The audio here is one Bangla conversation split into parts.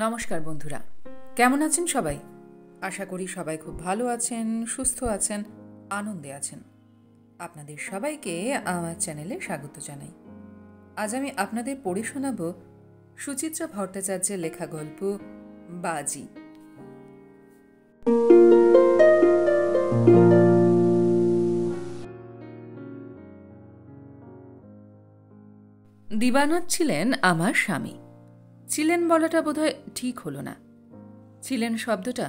নমস্কার বন্ধুরা, কেমন আছেন সবাই? আশা করি সবাই খুব ভালো আছেন, সুস্থ আছেন, আনন্দে আছেন। আপনাদের সবাইকে আমার চ্যানেলে স্বাগত জানাই। আজ আমি আপনাদের পড়ে শোনাব সুচিত্রা ভট্টাচার্যের লেখা গল্প বাজি। দিবানাথ ছিলেন আমার স্বামী। ছিলেন বলাটা বোধহয় ঠিক হলো না। ছিলেন শব্দটা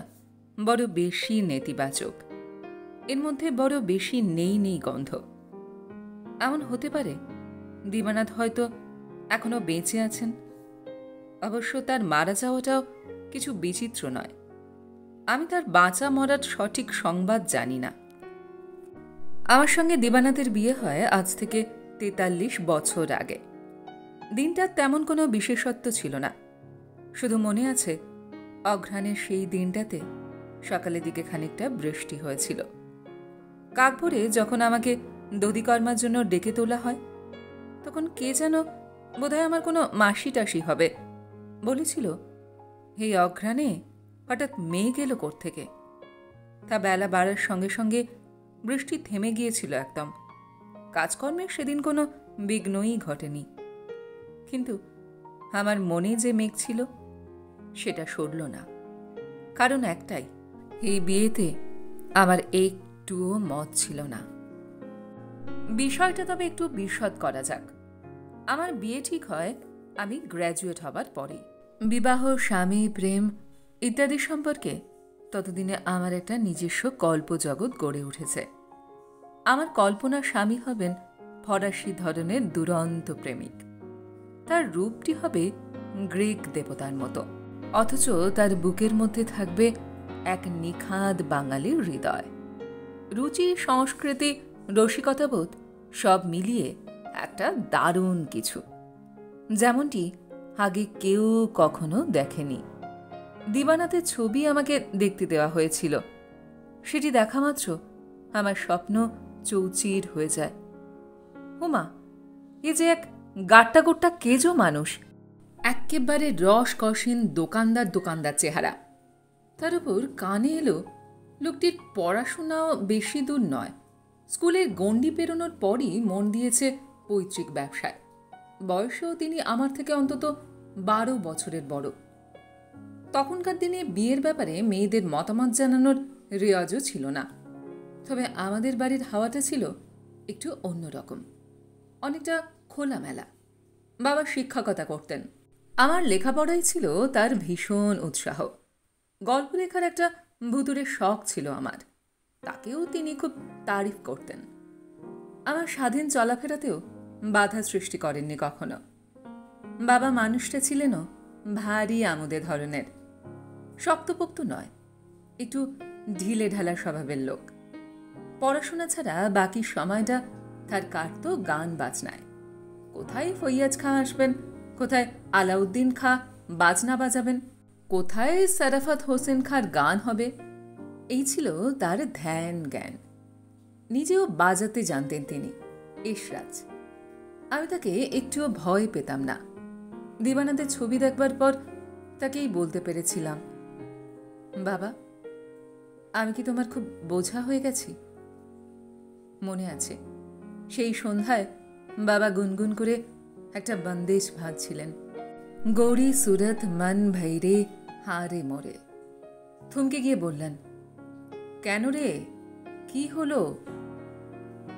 বড় বেশি নেতিবাচক। এর মধ্যে বড় বেশি নেই গন্ধ। এমন হতে পারে দিবানাথ হয়তো এখনো বেঁচে আছেন। অবশ্য তার মারা যাওয়াটাও কিছু বিচিত্র নয়। আমি তার বাঁচা মরার সঠিক সংবাদ জানি না। আমার সঙ্গে দিবানাথের বিয়ে হয় আজ থেকে ৪৩ বছর আগে। দিনটার তেমন কোনো বিশেষত্ব ছিল না। শুধু মনে আছে অঘ্রাণের সেই দিনটাতে সকালের দিকে খানিকটা বৃষ্টি হয়েছিল। কাকভোরে যখন আমাকে দধিকর্মার জন্য ডেকে তোলা হয়, তখন কে যেন, বোধহয় আমার কোনো মাসি টাসি হবে, বলেছিল, এই অঘ্রাণে হঠাৎ মেঘ এলো কোত্থেকে। তা বেলা বাড়ার সঙ্গে সঙ্গে বৃষ্টি থেমে গিয়েছিল একদম। কাজকর্মের সেদিন কোনো বিঘ্নই ঘটেনি। কিন্তু আমার মনে যে মেঘ ছিল সেটা সরল না। কারণ একটাই, এই বিয়েতে আমার একটুও মত ছিল না। বিষয়টা তবে একটু বিশদ করা যাক। আমার বিয়ে ঠিক হয় আমি গ্র্যাজুয়েট হবার পরেই। বিবাহ, স্বামী, প্রেম ইত্যাদি সম্পর্কে ততদিনে আমার একটা নিজস্ব কল্পজগৎ গড়ে উঠেছে। আমার কল্পনার স্বামী হবেন ফরাসি ধরনের দুরন্ত প্রেমিক। তার রূপটি হবে গ্রিক দেবতার মতো, অথচ তার বুকের মধ্যে থাকবে এক নিখাদ বাঙালির হৃদয়। রুচি, সংস্কৃতি, রসিকতাবোধ সব মিলিয়ে একটা দারুণ কিছু, যেমনটি আগে কেউ কখনো দেখেনি। দিবানাথের ছবি আমাকে দেখতে দেওয়া হয়েছিল। সেটি দেখা মাত্র আমার স্বপ্ন চৌচির হয়ে যায়। হুমা, এ যে এক গাট্টা গোট্টা কেজো মানুষ, এক্কেবারে রস কষিন দোকানদার চেহারা। তার উপর কানে এলো লোকটির পড়াশোনাও বেশি দূর নয়। স্কুলের গণ্ডি পেরোনোর পরই মন দিয়েছে পৈতৃক ব্যবসায়। বয়সেও তিনি আমার থেকে অন্তত ১২ বছরের বড়। তখনকার দিনে বিয়ের ব্যাপারে মেয়েদের মতামত জানানোর রেওয়াজও ছিল না। তবে আমাদের বাড়ির হাওয়াটা ছিল একটু অন্যরকম, অনেকটা খোলামেলা। বাবা শিক্ষকতা করতেন। আমার লেখাপড়াই ছিল তার ভীষণ উৎসাহ। গল্প লেখার একটা ভুতুরে শখ ছিল আমার, তাকেও তিনি খুব তারিফ করতেন। আমার স্বাধীন চলাফেরাতেও বাধা সৃষ্টি করেননি কখনো। বাবা মানুষটা ছিলেনও ভারী আমোদে ধরনের, শক্তপোক্ত নয়, একটু ঢিলে ঢালা স্বভাবের লোক। পড়াশোনা ছাড়া বাকি সময়টা তার কাটত গান বাজনায়। কোথায় ফৈয়াজ খাঁ আসবেন, কোথায় আলাউদ্দিন খাঁ বাজনা বাজাবেন, কোথায় সারাফাত হোসেন খাঁর গান হবে, এই ছিল তার ধ্যান জ্ঞান। নিজেও বাজাতে জানতেন তিনি, এসরাজ। আমি তাকে একটুও ভয় পেতাম না। দিবানাথের ছবি দেখবার পর তাকেই বলতে পেরেছিলাম, বাবা, আমি কি তোমার খুব বোঝা হয়ে গেছি? মনে আছে সেই সন্ধ্যায় বাবা গুনগুন করে একটা বন্দেশ ভাজছিলেন, গৌরী সুরত মন ভৈরে হারে মোরে। থমকে গিয়ে বললেন, কেন রে, কি হলো?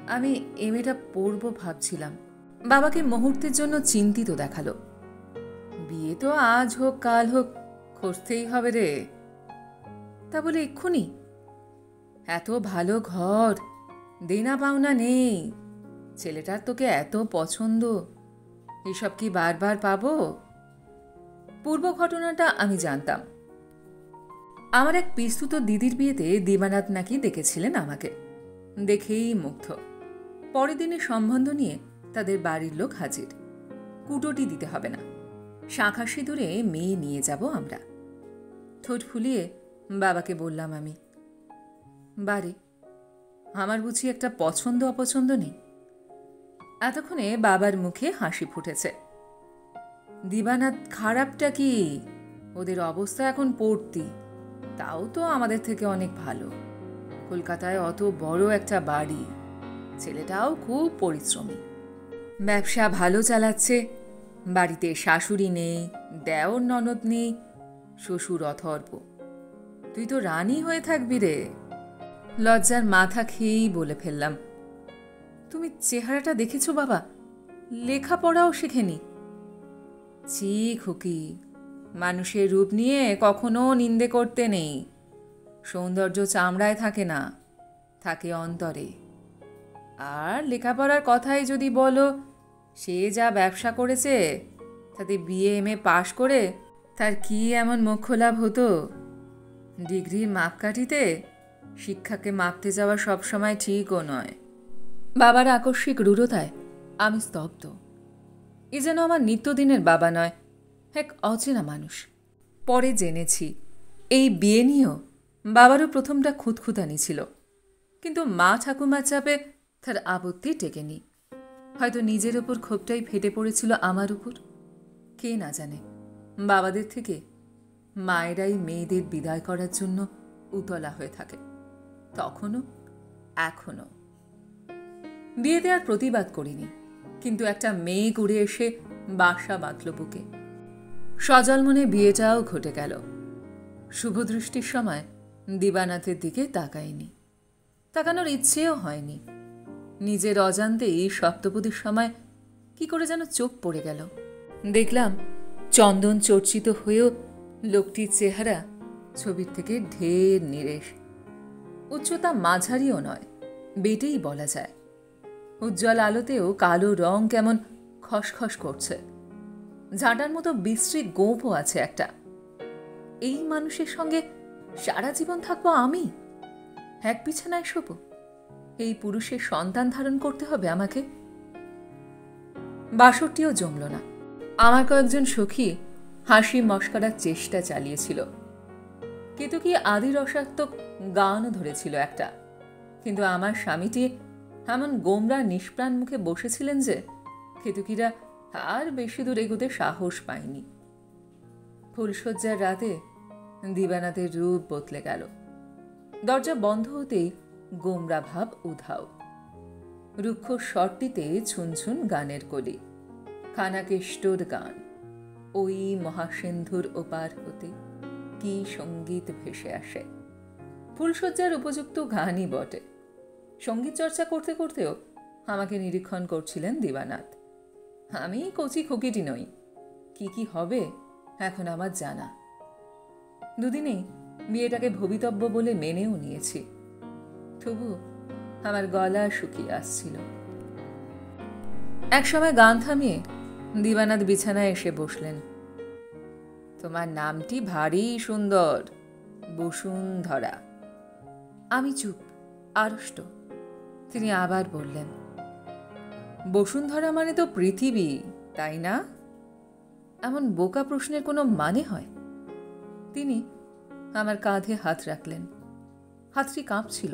আমি এমএটা পড়ব ভাবছিলাম। বাবাকে মুহূর্তের জন্য চিন্তিত দেখালো। বিয়ে তো আজ হোক কাল হোক খুঁজতেই হবে রে। তা বলে এক্ষুনি? এত ভালো ঘর, দেনা পাওনা নেই, ছেলেটার তোকে এত পছন্দ, এসব কি বারবার পাবো? পূর্ব ঘটনাটা আমি জানতাম। আমার এক পিস্তুত দিদির বিয়েতে দিবানাথ নাকি দেখেছিলেন আমাকে। দেখেই মুগ্ধ। পরের দিনে সম্বন্ধ নিয়ে তাদের বাড়ির লোক হাজির। কুটোটি দিতে হবে না, শাঁখা সিঁদুরে মেয়ে নিয়ে যাব আমরা। ঠোঁট ফুলিয়ে বাবাকে বললাম আমি, বারে, আমার বুঝি একটা পছন্দ অপছন্দ নেই? এতক্ষণে বাবার মুখে হাসি ফুটেছে। দিবানাথ খারাপটা কি? ওদের অবস্থা এখন পড়তি, তাও তো আমাদের থেকে অনেক ভালো। কলকাতায় অত বড় একটা বাড়ি, ছেলেটাও খুব পরিশ্রমী, ব্যবসা ভালো চালাচ্ছে। বাড়িতে শাশুড়ি নেই, দেওর ননদ নেই, শ্বশুর অথর্ব। তুই তো রানী হয়ে থাকবি রে। লজ্জার মাথা খেয়েই বলে ফেললাম, তুমি চেহারাটা দেখেছো বাবা? লেখাপড়াও শেখেনি। ছি খুকি, মানুষের রূপ নিয়ে কখনো নিন্দে করতে নেই। সৌন্দর্য চামড়ায় থাকে না, থাকে অন্তরে। আর লেখাপড়ার কথাই যদি বলো, সে যা ব্যবসা করেছে তাতে BA MA পাশ করে তার কি এমন মোক্ষ লাভ হতো? ডিগ্রির মাপকাঠিতে শিক্ষাকে মাপতে যাওয়া সবসময় ঠিকও নয়। বাবার আকস্মিক রূঢ়তায় আমি স্তব্ধ। এ যেন আমার নিত্যদিনের বাবা নয়, এক অচেনা মানুষ। পরে জেনেছি এই বিয়ে নিয়েও বাবারও প্রথমটা খুঁতখুঁতানি ছিল, কিন্তু মা ঠাকুমার চাপে তার আপত্তি টেকেনি। হয়তো নিজের ওপর ক্ষোভটাই ফেটে পড়েছিল আমার উপর। কে না জানে, বাবাদের থেকে মায়েরাই মেয়েদের বিদায় করার জন্য উতলা হয়ে থাকে, তখনও এখনও। বিয়েতে আর প্রতিবাদ করিনি, কিন্তু একটা মেয়ে ঘুরে এসে বাসা বাঁধল বুকে। সজল মনে বিয়েটাও ঘটে গেল। শুভদৃষ্টির সময় দিবানাথের দিকে তাকাইনি, তাকানোর ইচ্ছেও হয়নি। নিজের অজান্তেই সপ্তপদীর সময় কি করে যেন চোখ পড়ে গেল। দেখলাম চন্দন চর্চিত হয়েও লোকটির চেহারা ছবির থেকে ঢের নিরেশ। উচ্চতা মাঝারিও নয়, বেটেই বলা যায়। উজ্জ্বল আলোতেও কালো রং কেমন খসখস করছে। ঝাঁটার মতো বিশ্রী গোঁফও আছে একটা। এই মানুষের সঙ্গে সারা জীবন থাকবো আমি? এক বিছানায় শোব? এই পুরুষের সন্তান ধারণ করতে হবে আমাকে? বাসরটিও জমল না। আমার কয়েকজন সখী হাসি মস্করার চেষ্টা চালিয়েছিল। কেতকী আদি রসাত্মক গানও ধরেছিল একটা, কিন্তু আমার স্বামীটি এমন গোমরা নিষ্প্রাণ মুখে বসেছিলেন যে কেতকীরা আর বেশি দূর এগোতে সাহস পায়নি। ফুলশয্যার রাতে দিবানাথের রূপ বদলে গেল। দরজা বন্ধ হতেই গোমরা ভাব উধাও। রুক্ষ স্বরটিতে ছুনছুন গানের কলি, খানাকেষ্টর গান। ওই মহাসিন্ধুর ওপার হতে কি সঙ্গীত ভেসে আসে। ফুলশয্যার উপযুক্ত গানই বটে। সঙ্গীত চর্চা করতে করতেও আমাকে নিরীক্ষণ করছিলেন দিবানাথ। আমি কচি খুকিটি নই, কি কি হবে এখন আমার জানা। দুদিনেই বিয়েটাকে ভবিতব্য বলে মেনেও নিয়েছি, তবু আমার গলা শুকিয়ে আসছিল। একসময় গান থামিয়ে দিবানাথ বিছানায় এসে বসলেন। তোমার নামটি ভারী সুন্দর, বসুন্ধরা। আমি চুপ, আড়ষ্ট। তিনি আবার বললেন, বসুন্ধরা মানে তো পৃথিবী, তাই না? এমন বোকা প্রশ্নের কোনো মানে হয়? তিনি আমার কাঁধে হাত রাখলেন। হাতটি কাঁপছিল।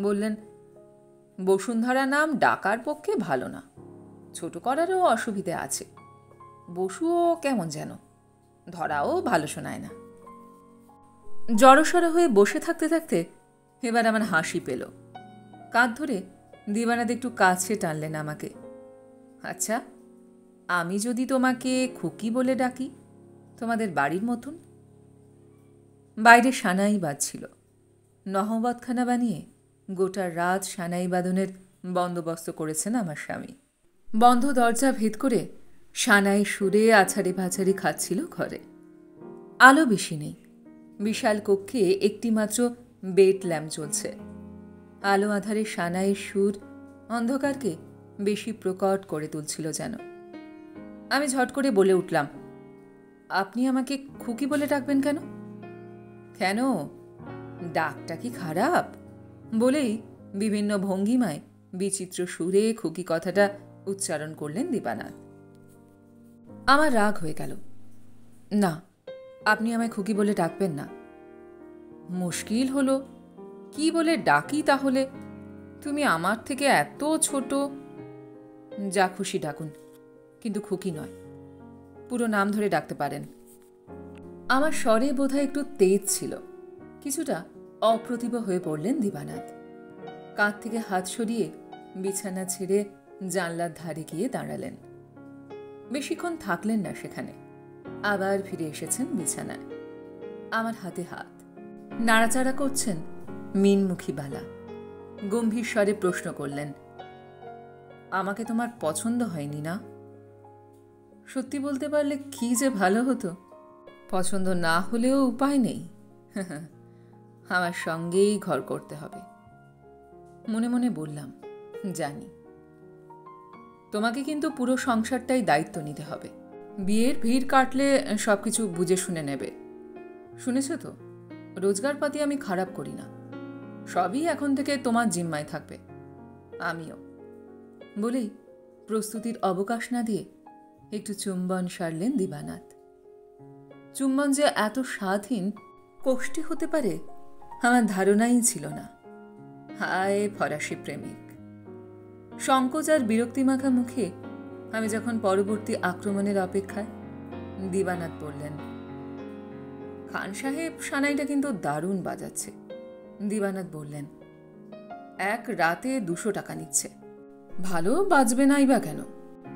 বললেন, বসুন্ধরা নাম ডাকার পক্ষে ভালো না, ছোট করারও অসুবিধে আছে। বসুও কেমন যেন, ধরাও ভালো শোনায় না। জড়সড় হয়ে বসে থাকতে থাকতে এবার আমার হাসি পেল। কাঁধ ধরে দিবানাথ একটু কাছে টানলেন আমাকে। আচ্ছা, আমি যদি তোমাকে খুকি বলে ডাকি, তোমাদের বাড়ির মতন? বাইরে সানাই বাজছিল। নহবতখানা বানিয়ে গোটা রাত সানাই বাদনের বন্দোবস্ত করেছেন আমার স্বামী। বন্ধ দরজা ভেদ করে সানাই সুরে আছাড়ে ভাছাড়ি খাচ্ছিল ঘরে। আলো বেশি নেই। বিশাল কক্ষে একটি মাত্র বেড ল্যাম্প জ্বলছে। আলো আধারে সানাইয়ের সুর অন্ধকারকে বেশি প্রকট করে তুলছিল যেন। আমি ঝট করে বলে উঠলাম, আপনি আমাকে খুকি বলে ডাকবেন কেন? কেন, ডাকটা কি খারাপ? বলেই বিভিন্ন ভঙ্গিমায় বিচিত্র সুরে খুকি কথাটা উচ্চারণ করলেন দিবানাথ। আমার রাগ হয়ে গেল। না, আপনি আমায় খুকি বলে ডাকবেন না। মুশকিল হলো, কি বলে ডাকি তাহলে? তুমি আমার থেকে এত ছোট। যা খুশি ডাকুন, কিন্তু খুকি নয়। পুরো নাম ধরে ডাকতে পারেন। আমার স্বরে বোধহয় একটু তেজ ছিল। কিছুটা অপ্রতিভ হয়ে পড়লেন দিবানাথ। কাঁধ থেকে হাত সরিয়ে বিছানা ছেড়ে জানলার ধারে গিয়ে দাঁড়ালেন। বেশিক্ষণ থাকলেন না সেখানে, আবার ফিরে এসেছেন বিছানায়। আমার হাতে হাত নাড়াচাড়া করছেন মিনমুখী বালা। গম্ভীর স্বরে প্রশ্ন করলেন, আমাকে তোমার পছন্দ হয়নি না? সত্যি বলতে পারলে কি যে ভালো হতো। পছন্দ না হলেও উপায় নেই, আমার সঙ্গেই ঘর করতে হবে। মনে মনে বললাম, জানি। তোমাকে কিন্তু পুরো সংসারটাই দায়িত্ব নিতে হবে। বিয়ের ভিড় কাটলে সবকিছু বুঝে শুনে নেবে। শুনেছ তো, রোজগারপাতি আমি খারাপ করি না, সবই এখন থেকে তোমার জিম্মায় থাকবে। আমিও। বলেই প্রস্তুতির অবকাশ না দিয়ে একটু চুম্বন সারলেন দিবানাথ। চুম্বন যে এত স্বাধীন কোষ্ঠী হতে পারে আমার ধারণাই ছিল না। হায় ফরাসি প্রেমিক! সংকোচ আর বিরক্তিমাখা মুখে আমি যখন পরবর্তী আক্রমণের অপেক্ষায়, দিবানাথ বললেন, খান সাহেব সানাইটা কিন্তু দারুণ বাজাচ্ছে। দিবানাথ বললেন, এক রাতে 200 টাকা নিচ্ছে। ভালো বাজবে নাই বা কেন?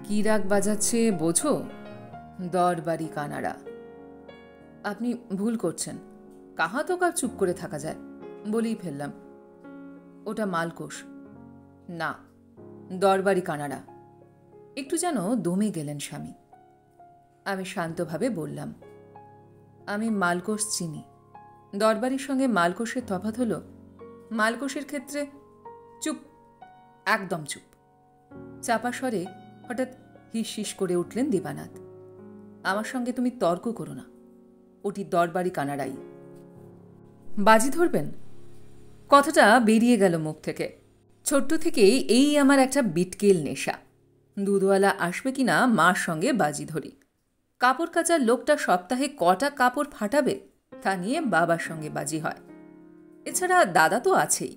কি রাগ বাজাচ্ছে বোঝো? দরবারি কানাড়া। আপনি ভুল করছেন, কাহা তো কার চুপ করে থাকা যায়? বলেই ফেললাম, ওটা মালকোষ না, দরবারি কানাড়া। একটু যেন দমে গেলেন স্বামী। আমি শান্তভাবে বললাম, আমি মালকোষ চিনি। দরবারির সঙ্গে মালকোষের তফাৎ হলো, মালকোষের ক্ষেত্রে চুপ, একদম চুপ। চাপা স্বরে হঠাৎ হিস করে উঠলেন দিবানাথ, আমার সঙ্গে তুমি তর্ক করো না, ওটি দরবারি কানাড়াই। বাজি ধরবেন? কথাটা বেরিয়ে গেল মুখ থেকে। ছোট্ট থেকেই এই আমার একটা বিটকেল নেশা। দুধওয়ালা আসবে কিনা মার সঙ্গে বাজি ধরি। কাপড় কাচার লোকটা সপ্তাহে কটা কাপড় ফাটাবে তা নিয়ে বাবার সঙ্গে বাজি হয়। এছাড়া দাদা তো আছেই।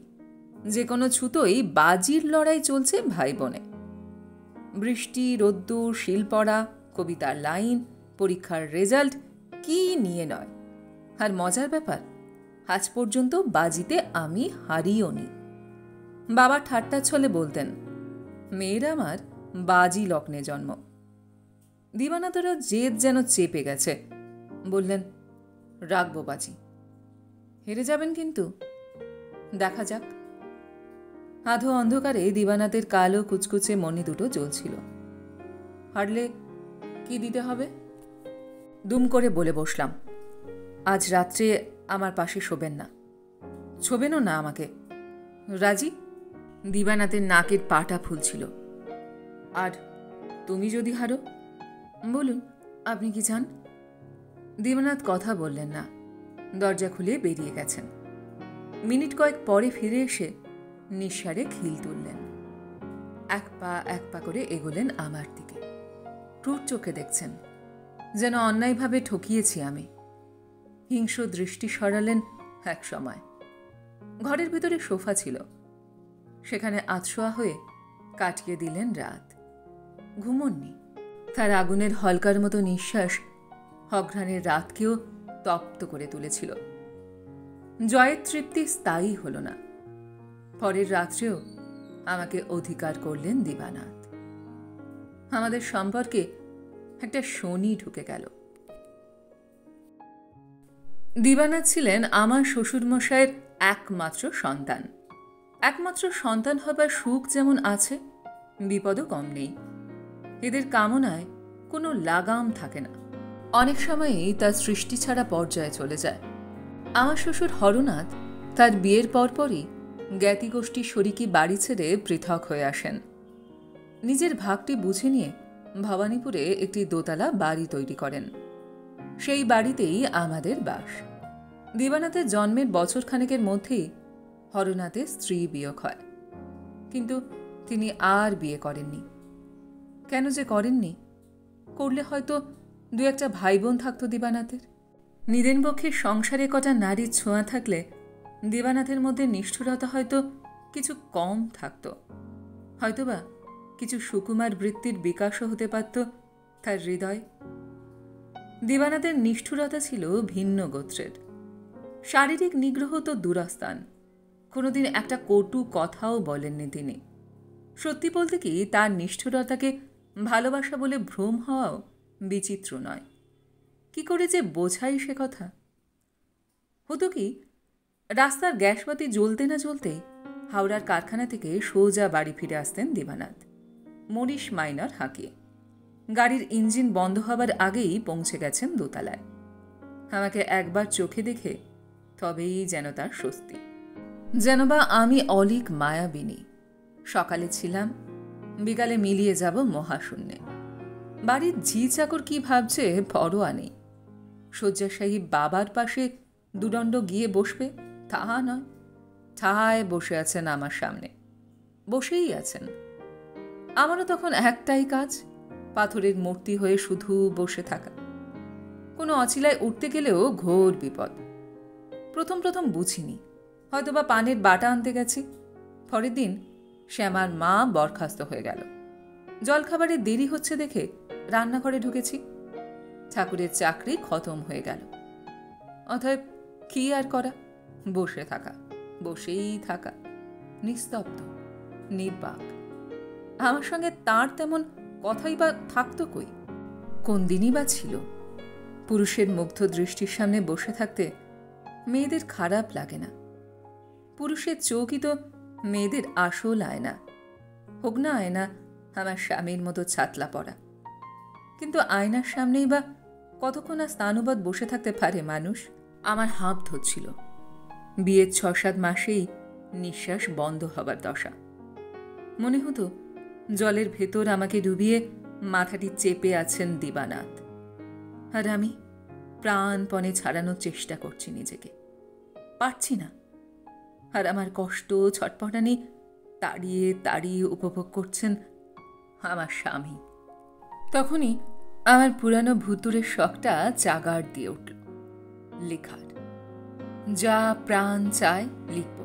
যে কোনো ছুতোই বাজির লড়াই চলছে ভাই বোনে। বৃষ্টি, রোদ্দুর, শিলপড়া, কবিতার লাইন, পরীক্ষার রেজাল্ট, কি নিয়ে নয়। আর মজার ব্যাপার, আজ পর্যন্ত বাজিতে আমি হারিও নি। বাবা ঠাট্টা ছলে বলতেন, মেয়েরা আমার বাজি লগ্নে জন্ম। দিবানাথেরও জেদ যেন চেপে গেছে। বললেন, রাখবো বাজি। হেরে যাবেন কিন্তু, দেখা যাক। আধো অন্ধকারে দিবানাথের কালো কুচকুচে মনি দুটো জ্বলছিল। হারলে কি দিতে হবে? দুম করে বলে বসলাম, আজ রাত্রে আমার পাশে শোবেন না, শোবেনও না আমাকে। রাজি? দিবানাথের নাকের পাটা ফুলছিল। আর তুমি যদি হারো? বলুন, আপনি কি চান? দিবানাথ কথা বললেন না, দরজা খুলে বেরিয়ে গেছেন। মিনিট কয়েক পরে ফিরে এসে নিঃসারে খিল তুললেন। এক পা করে এগোলেন আমার দিকে। ক্রূর চোখে দেখছেন, যেন অন্যায়ভাবে ঠকিয়েছি আমি। হিংস্র দৃষ্টি সরালেন এক সময়। ঘরের ভিতরে সোফা ছিল, সেখানে আতশোয়া হয়ে কাটিয়ে দিলেন রাত। ঘুমননি। তার আগুনের হলকার মতো নিঃশ্বাস অঘ্রাণের রাতকেও তপ্ত করে তুলেছিল। জয়ের তৃপ্তি স্থায়ী হল না। পরের রাত্রেও আমাকে অধিকার করলেন দিবানাথ। আমাদের সম্পর্কে একটা শনি ঢুকে গেল। দিবানাথ ছিলেন আমার শ্বশুরমশাইয়ের একমাত্র সন্তান। একমাত্র সন্তান হবার সুখ যেমন আছে, বিপদও কম নেই। এদের কামনায় কোনো লাগাম থাকে না। অনেক সময়ই তার সৃষ্টি ছাড়া পর্যায়ে চলে যায়। আমার শ্বশুর হরনাথ তার বিয়ের পরপরই জ্ঞাতিগোষ্ঠী শরিকি বাড়ি ছেড়ে পৃথক হয়ে আসেন। নিজের ভাগটি বুঝে নিয়ে ভবানীপুরে একটি দোতলা বাড়ি তৈরি করেন। সেই বাড়িতেই আমাদের বাস। দিবানাথের জন্মের বছরখানেকের মধ্যেই হরনাথের স্ত্রী বিয়োগ হয়। কিন্তু তিনি আর বিয়ে করেননি। কেন যে করেননি? করলে হয়তো 2-1 ভাই বোন থাকত দিবানাথের। নিদেন পক্ষে সংসারে কটা নারীর ছোঁয়া থাকলে দিবানাথের মধ্যে নিষ্ঠুরতা হয়তো কিছু কম থাকত। হয়তোবা কিছু সুকুমার বৃত্তির বিকাশও হতে পারত তার হৃদয়। দিবানাথের নিষ্ঠুরতা ছিল ভিন্ন গোত্রের। শারীরিক নিগ্রহ তো দূরস্থান, কোনোদিন একটা কটু কথাও বলেননি তিনি। সত্যি বলতে কি, তার নিষ্ঠুরতাকে ভালোবাসা বলে ভ্রম হওয়াও বিচিত্র নয়। কি করে যে বোঝাই সে কথা। হতো কি, রাস্তার গ্যাসবাতি জ্বলতে না জ্বলতেই হাওড়ার কারখানা থেকে সোজা বাড়ি ফিরে আসতেন দিবানাথ, মরিস মাইনার হাঁকিয়ে। গাড়ির ইঞ্জিন বন্ধ হবার আগেই পৌঁছে গেছেন দোতলায়। আমাকে একবার চোখে দেখে তবেই যেন তার স্বস্তি। যেন বা আমি অলিক মায়াবিনী। সকালে ছিলাম, বিকালে মিলিয়ে যাব মহাশূন্যে। বাড়ির ঝি চাকর কি ভাবছে পরোয়া নেই। শয্যাশায়ী বাবার পাশে দুদণ্ড গিয়ে বসবে তাহা নয়, ঠায় বসে আছেন আমার সামনে। বসেই আছেন। আমারও তখন একটাই কাজ, পাথরের মূর্তি হয়ে শুধু বসে থাকা। কোনো অছিলায় উঠতে গেলেও ঘোর বিপদ। প্রথম প্রথম বুঝিনি, হয়তোবা পানের বাটা আনতে গেছি। পরের দিন শ্যামার মা বরখাস্ত হয়ে গেল। জলখাবারে দেরি হচ্ছে দেখে রান্নাঘরে ঢুকেছি। ঠাকুরের চাকরি খতম হয়ে গেল। অতএব কি আর করা, বসে থাকা, বসেই থাকা, নিস্তব্ধ, নির্বাক। আমার সঙ্গে তার তেমন কথাই বা থাকতো কই? কোন দিনই বা ছিল। পুরুষের মুগ্ধ দৃষ্টির সামনে বসে থাকতে মেয়েদের খারাপ লাগে না। পুরুষের চোখই তো মেয়েদের আসল আয়না। হোক না আয়না আমার স্বামীর মতো ছাতলা পড়া। কিন্তু আয়নার সামনেই বা কতক্ষণ আর স্থানুবাদ বসে থাকতে পারে মানুষ? আমার হাঁপ ধরছিল। বিয়ের ৬-৭ মাসেই নিঃশ্বাস বন্ধ হবার দশা। মনে হতো জলের ভেতর আমাকে ডুবিয়ে মাথাটি চেপে আছেন দিবানাথ, আর আমি প্রাণপণে ছাড়ানোর চেষ্টা করছি নিজেকে, পারছি না। আর আমার কষ্ট ছটপটানি তাড়িয়ে তাড়িয়ে উপভোগ করছেন আমার স্বামী। তখনই আমার পুরানো ভুতুরের শখটা জাগার দিয়ে উঠল। লেখার যা প্রাণ চায় লিখব,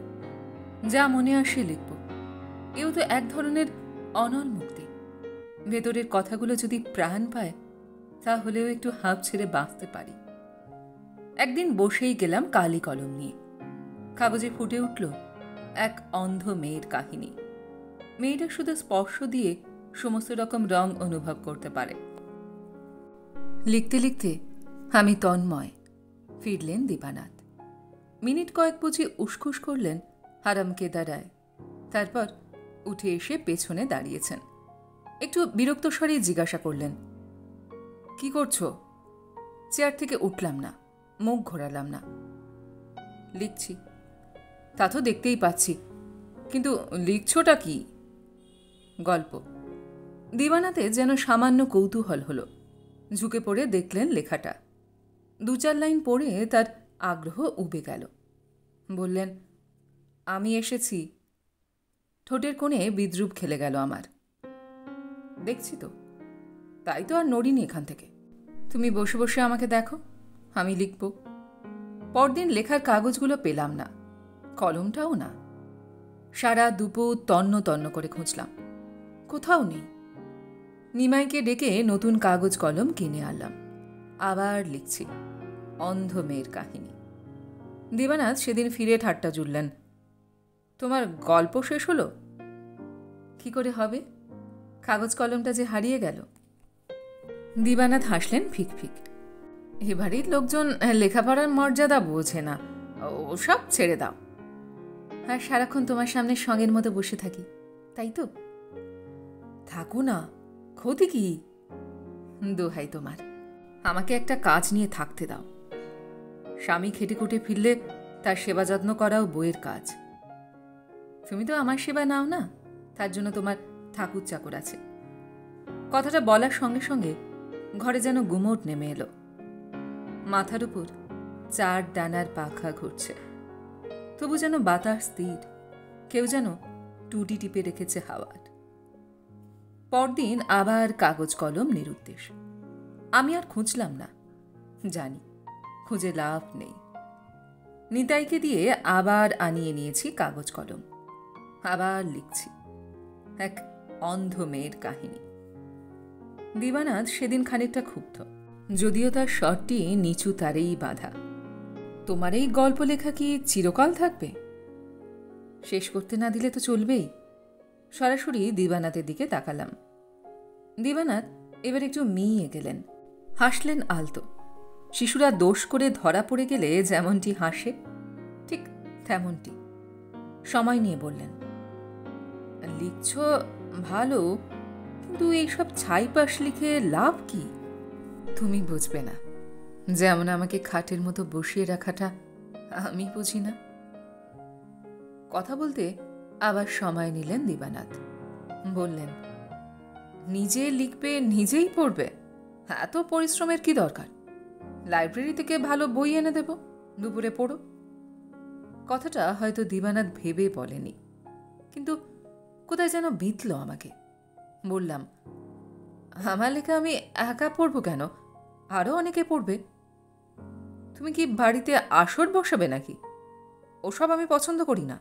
যা মনে আসে লিখব। এও তো এক ধরনের অনল মুক্তি। ভেতরের কথাগুলো যদি প্রাণ পায়, তাহলেও একটু হাঁপ ছেড়ে বাঁচতে পারি। একদিন বসেই গেলাম কালি কলম নিয়ে। কাগজে ফুটে উঠল এক অন্ধ মেয়ের কাহিনী। মেয়েটা শুধু স্পর্শ দিয়ে সমস্ত রকম রং অনুভব করতে পারে। লিখতে লিখতে আমি তন্ময়। ফিরলেন দিবানাথ। মিনিট কয়েক বুঝি উসখুস করলেন হারামকেদা রায়। তারপর উঠে এসে পেছনে দাঁড়িয়েছেন। একটু বিরক্ত স্বরে জিজ্ঞাসা করলেন, কি করছো? চেয়ার থেকে উঠলাম না, মুখ ঘোরালাম না। লিখছি। তা তো দেখতেই পাচ্ছি, কিন্তু লিখছোটা কি? গল্প। দিবানাথে যেন সামান্য কৌতূহল হলো। ঝুঁকে পড়ে দেখলেন লেখাটা। ২-৪ লাইন পড়ে তার আগ্রহ উবে গেল। বললেন, আমি এসেছি। ঠোঁটের কোণে বিদ্রূপ খেলে গেল আমার। দেখছি তো, তাই তো আর নড়িনি এখান থেকে। তুমি বসে বসে আমাকে দেখো, আমি লিখব। পরদিন লেখার কাগজগুলো পেলাম না, কলমটাও না। সারা দুপুর তন্ন তন্ন করে খুঁজলাম, কোথাও নেই। নিমাইকে ডেকে নতুন কাগজ কলম কিনে আনলাম। আবার লিখছি অন্ধ মেয়ের কাহিনী। দিবানাথ সেদিন ফিরে ঠাট্টা জুড়লেন, তোমার গল্প শেষ হলো? কি করে হবে, কাগজ কলমটা যে হারিয়ে গেল। দিবানাথ হাসলেন ফিক ফিক। এবারের লোকজন লেখাপড়ার মর্যাদা বোঝে না, ওসব ছেড়ে দাও। আর সারাক্ষণ তোমার সামনে সঙ্গের মতো বসে থাকি, তাই তো? থাকো না, ক্ষতি কি? দোহাই তোমার, আমাকে একটা কাজ নিয়ে থাকতে দাও। স্বামী খেটে খুটে ফিরলে তার সেবা যত্ন করাও বইয়ের কাজ। তুমি তো আমার সেবা নাও না, তার জন্য তোমার ঠাকুর চাকর আছে। কথাটা বলার সঙ্গে সঙ্গে ঘরে যেন গুমোট নেমে এলো। মাথার উপর 4 ডানার পাখা ঘুরছে, তবু যেন বাতাস স্থির। কেউ যেন টুটি টিপে রেখেছে হাওয়ার। পরদিন আবার কাগজ কলম নিরুদ্দেশ। আমি আর খুঁজলাম না, জানি খুঁজে লাভ নেই। নিতাইকে দিয়ে আবার আনিয়ে নিয়েছি কাগজ কলম। আবার লিখছি এক অন্ধ মেয়ের কাহিনী। দিবানাথ সেদিন খানিকটা ক্ষুব্ধ। যদিও তার স্বরটি নিচু তারেই বাঁধা। তোমার এই গল্প লেখা কি চিরকাল থাকবে? শেষ করতে না দিলে তো চলবেই। সরাসরি দিবানাথের দিকে তাকালাম। দিবানাথ এবার একটু মিইয়ে গেলেন, হাসলেন আলতো। শিশুরা দোষ করে ধরা পড়ে গেলে যেমনটি হাসে, ঠিক তেমনটি। সময় নিয়ে বললেন, লিখছ ভালো, কিন্তু এইসব ছাইপাশ লিখে লাভ কি? তুমি বুঝবে না, যেমন আমাকে খাটের মতো বসিয়ে রাখাটা আমি বুঝি না। কথা বলতে আবার সময় নিলেন দিবানাথ। বললেন, নিজে লিখবে, নিজেই পড়বে, এত পরিশ্রমের কি দরকার? লাইব্রেরি থেকে ভালো বই এনে দেব, দুপুরে পড়ো। কথাটা হয়তো দিবানাথ ভেবে বলেনি, কিন্তু কোথায় যেন বিঁধল আমাকে। বললাম, আমার লেখা আমি একা পড়ব কেন? আরও অনেকে পড়বে। তুমি কি বাড়িতে আসর বসাবে নাকি? ওসব আমি পছন্দ করি না।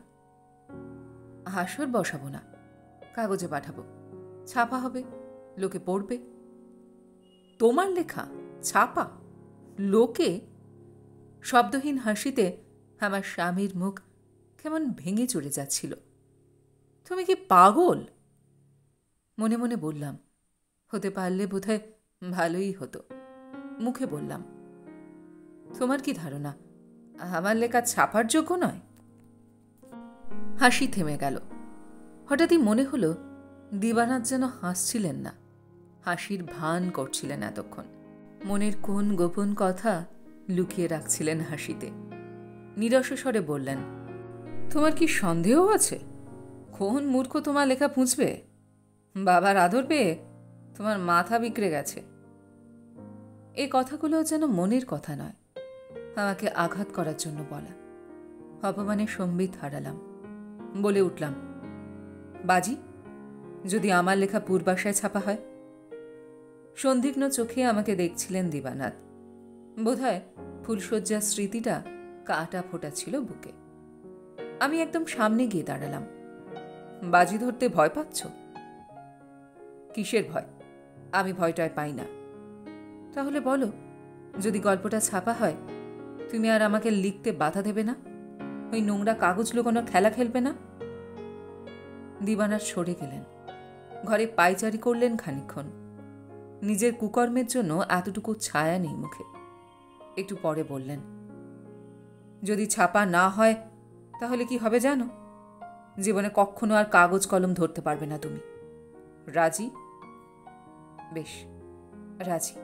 আসর বসাবো না, কাগজে পাঠাবো, ছাপা হবে, লোকে পড়বে। তোমার লেখা ছাপা? লোকে? শব্দহীন হাসিতে আমার স্বামীর মুখ কেমন ভেঙে চলে যাচ্ছিল। তুমি কি পাগল? মনে মনে বললাম, হতে পারলে বোধহয় ভালোই হতো। মুখে বললাম, তোমার কি ধারণা আমার লেখা ছাপার যোগ্য নয়? হাসি থেমে গেল। হঠাৎই মনে হলো দিবানাথ যেন হাসছিলেন না, হাসির ভান করছিলেন এতক্ষণ। মনের কোন গোপন কথা লুকিয়ে রাখছিলেন হাসিতে। নিরস স্বরে বললেন, তোমার কি সন্দেহ আছে কোন মূর্খ তোমার লেখা পুঁছবে? বাবার আদর পেয়ে তোমার মাথা বিগড়ে গেছে। এই কথাগুলো যেন মনের কথা নয়, আমাকে আঘাত করার জন্য বলা। অপমানে সম্বিত হারালাম। বলে উঠলাম, বাজি, যদি আমার লেখা পূর্বাশায় ছাপা হয়? সন্দিগ্ন চোখে আমাকে দেখছিলেন দিবানাথ। বোধহয় ফুলশয্যার স্মৃতিটা কাটা ফোটাচ্ছিল বুকে। আমি একদম সামনে গিয়ে দাঁড়ালাম। বাজি ধরতে ভয় পাচ্ছ? কিসের ভয়? আমি ভয়টায় পাই না। তাহলে বলো, যদি গল্পটা ছাপা হয়, তুমি আর আমাকে লিখতে বাধা দেবে না? ওই নোংরা কাগজ লুকোনোর খেলা খেলবে না? দিবানাথ সরে গেলেন, ঘরে পায়চারি করলেন খানিকক্ষণ। নিজের কুকর্মের জন্য এতটুকু ছায়া নেই মুখে। একটু পরে বললেন, যদি ছাপা না হয় তাহলে কি হবে জানো? জীবনে কখনো আর কাগজ কলম ধরতে পারবে না তুমি। রাজি? বেশ, রাজি।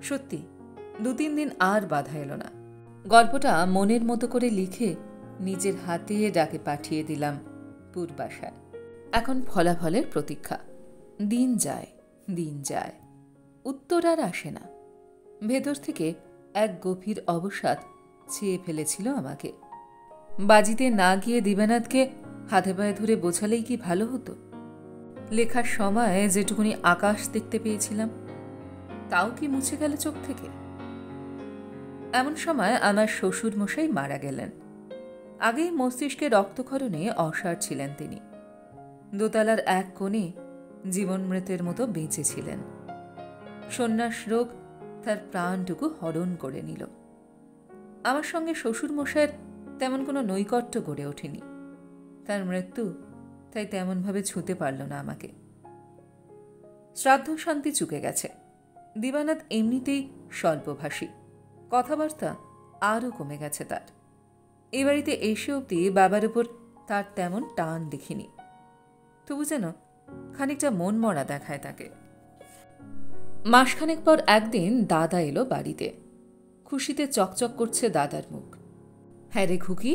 সত্যি 2-3 দিন আর বাধা এলো না। গল্পটা মনের মতো করে লিখে নিজের হাতে ডাকে পাঠিয়ে দিলাম পূর্বাশায়। এখন ফলাফলের প্রতীক্ষা। দিন যায়, দিন যায়, উত্তর আর আসে না। ভেতর থেকে এক গভীর অবসাদ ছেয়ে ফেলেছিল আমাকে। বাজিতে না গিয়ে দিবানাথকে হাতে পায়ে ধরে বোঝালেই কি ভালো হতো? লেখার সময় যেটুকুনি আকাশ দেখতে পেয়েছিলাম, তাও কি মুছে গেল চোখ থেকে? এমন সময় আমার শ্বশুর মশাই মারা গেলেন। আগেই মস্তিষ্কে রক্তক্ষরণে অসাড় ছিলেন তিনি। দোতলার এক কোণে জীবন মৃতের মতো বেঁচেছিলেন। সন্ন্যাস রোগ তার প্রাণটুকু হরণ করে নিল। আমার সঙ্গে শ্বশুর মশাইয়ের তেমন কোনো নৈকট্য গড়ে ওঠেনি। তার মৃত্যু তাই তেমনভাবে ছুঁতে পারল না আমাকে। শ্রাদ্ধ শান্তি চুকে গেছে। দিবানাথ এমনিতেই স্বল্পভাষী, কথাবার্তা আরও কমে গেছে তার। এ বাড়িতে এসে অবধি বাবার উপর তার তেমন টান দেখিনি। তবু যেন খানিকটা মন মরা দেখায় তাকে। মাসখানেক পর একদিন দাদা এলো বাড়িতে। খুশিতে চকচক করছে দাদার মুখ। হ্যাঁ রে খুকি,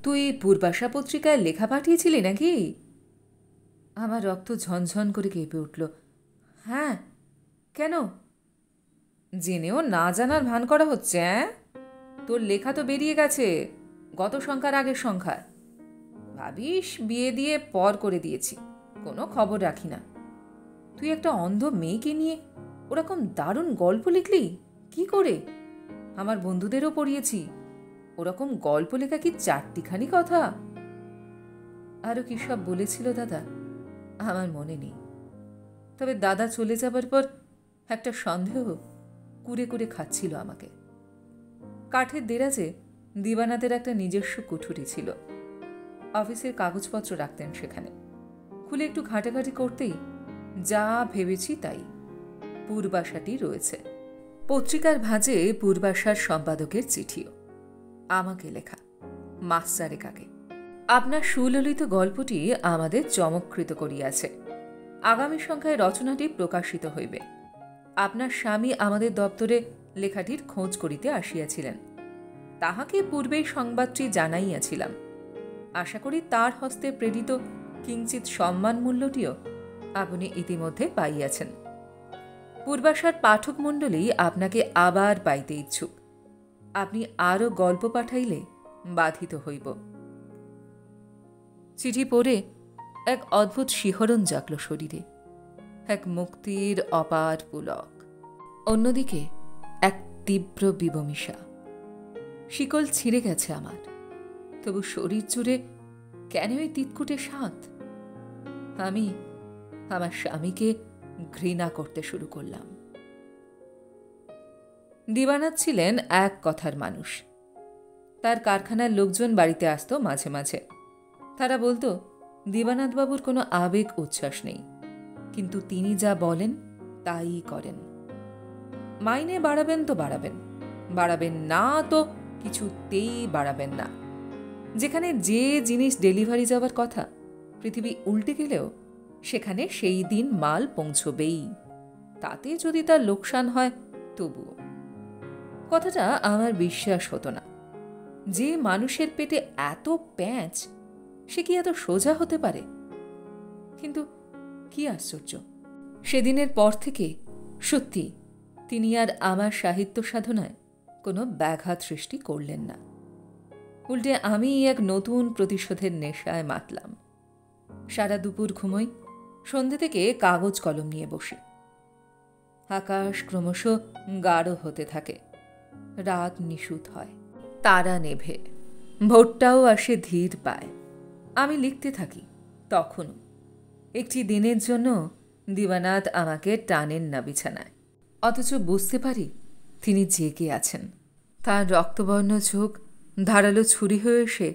তুই পূর্বাশা পত্রিকায় লেখা পাঠিয়েছিলি নাকি? আমার রক্ত ঝনঝন করে কেঁপে উঠল। হ্যাঁ, কেন? জেনেও না জানার ভান করা হচ্ছে? তোর লেখা তো বেরিয়ে গেছে গত সংখ্যার আগের সংখ্যায়। ভাবিস বিয়ে দিয়ে পর করে দিয়েছি, কোনো খবর রাখি না। তুই একটা অন্ধ মেয়েকে নিয়ে ওরকম দারুণ গল্প লিখলি কি করে? আমার বন্ধুদেরও পড়িয়েছি। ওরকম গল্প লেখা কি চারটিখানি কথা? আরও কি সব বলেছিল দাদা আমার মনে নেই। তবে দাদা চলে যাবার পর একটা সন্দেহ কুরে কুরে খাচ্ছিল আমাকে। কাঠের দেরাজে দিবানাথের একটা নিজস্ব কুঠুরি ছিল। অফিসের কাগজপত্র রাখতেন সেখানে। খুলে একটু ঘাঁটাঘাঁটি করতেই যা ভেবেছি তাই, পূর্বাশাটি রয়েছে। পত্রিকার ভাঁজে পূর্বাশার সম্পাদকের চিঠিও, আমাকে লেখা, মাস 4 আগে। আপনার সুললিত গল্পটি আমাদের চমৎকৃত করিয়াছে। আগামী সংখ্যায় রচনাটি প্রকাশিত হইবে। আপনার স্বামী আমাদের দপ্তরে লেখাটির খোঁজ করিতে আসিয়াছিলেন। তাহাকে পূর্বেই সংবাদটি জানাইয়াছিলাম। আশা করি তার হস্তে প্রেরিত কিঞ্চিৎ সম্মান মূল্যটিও আপনি ইতিমধ্যে পাইয়াছেন। পূর্বাশার পাঠক মণ্ডলী আপনাকে আবার পাইতে ইচ্ছুক। আপনি আরও গল্প পাঠাইলে বাধিত হইব। চিঠি পড়ে এক অদ্ভুত শিহরণ জাগল শরীরে, এক মুক্তির অপার পুলক। অন্যদিকে এক তীব্র বিবমিষা। শিকল ছিঁড়ে গেছে আমার, তবু শরীর জুড়ে কেন ওই তিতকুটে স্বাদ? আমি আমার স্বামীকে ঘৃণা করতে শুরু করলাম। দিবানাথ ছিলেন এক কথার মানুষ। তার কারখানার লোকজন বাড়িতে আসতো মাঝে মাঝে। তারা বলতো দিবানাথবাবুর কোনো আবেগ উচ্ছ্বাস নেই, কিন্তু তিনি যা বলেন তাই করেন। মাইনে বাড়াবেন তো বাড়াবেন, বাড়াবেন না তো কিছুতেই বাড়াবেন না। যেখানে যে জিনিস ডেলিভারি যাওয়ার কথা, পৃথিবী উল্টে গেলেও সেখানে সেই দিন মাল পৌঁছবেই। তাতে যদি তার লোকসান হয় তবুও। কথাটা আমার বিশ্বাস হতো না। যে মানুষের পেটে এত প্যাঁচ, সে কি এত সোজা হতে পারে? কিন্তু কি আশ্চর্য, সেদিনের পর থেকে সত্যি তিনি আর আমার সাহিত্য সাধনায় কোনো ব্যাঘাত সৃষ্টি করলেন না। উল্টে আমি এক নতুন প্রতিশোধের নেশায় মাতলাম। সারা দুপুর ঘুমোই, সন্ধ্যে থেকে কাগজ কলম নিয়ে বসি। আকাশ ক্রমশ গাঢ় হতে থাকে, রাত নিশুত হয়, তারা নেভে, ভোরটাও আসে ধীর পায়। আমি লিখতে থাকি। তখনও একটি দিনের জন্য দিবানাথ আমাকে টানেন না বিছানায়, অথচ বুঝতে পারি তিনি জেগে আছেন। তার রক্তবর্ণ চোখ ধারালো ছুরি হয়ে এসে